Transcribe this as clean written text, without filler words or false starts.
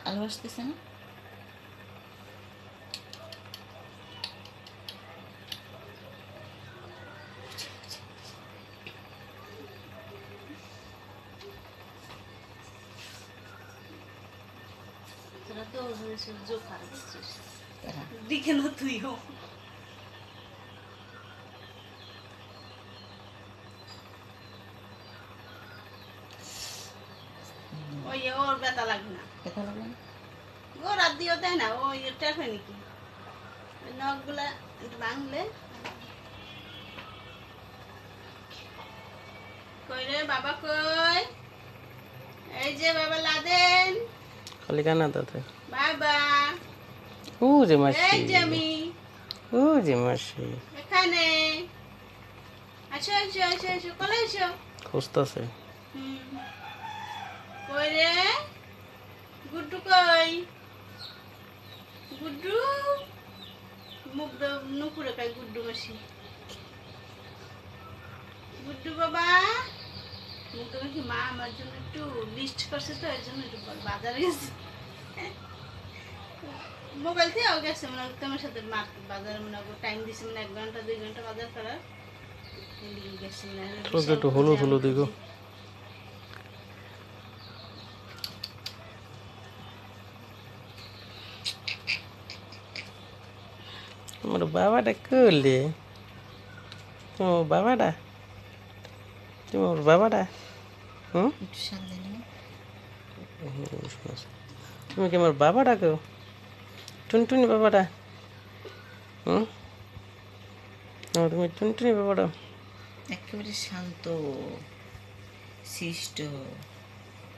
আলু আসতেছে না? তোরা তো জোকার বুঝছিস দিকে না তুইও ওই ওর ব্যথা লাগবে না ব্যথা লাগবে না? ও রাত দিয়েও দেয় না ও টের হয় নাকি ওই নখগুলা একটু ভাঙলে কই রে বাবা কই এই যে বাবা লাদেন খালি কানা দাদা বাবা ও যে মাসি এই যে আমি ও যে মাসি এখানে আসো আসো আসো আসো কলে আসো খুঁজতেছে কই রে গুড্ডু কই গুড্ডু মুখ নুপুরে কই গুড্ডু মাসি গুড্ডু বাবা মুখ দেখি মা আমার জন্য একটু লিস্ট করছে তো এর জন্য একটু বাজারে গেছে মোবাইল থেকেও গেছে মানে তোমার সাথে বাজারে মানে টাইম দিছে মানে 1 ঘন্টা 2 ঘন্টা বাজার করার গেছে মানে একটু হলুদ হলুদ দিগো আমার বাবাটা করলে তোমার বাবাটা তোমার বাবাটা হুম একটু সামনে নিয়ে তুমি কি আমার বাবাটা কেউ টুনটুনি বাবাটা হুম তুমি টুনটুনি বাবাটা একেবারে শান্ত শিষ্ট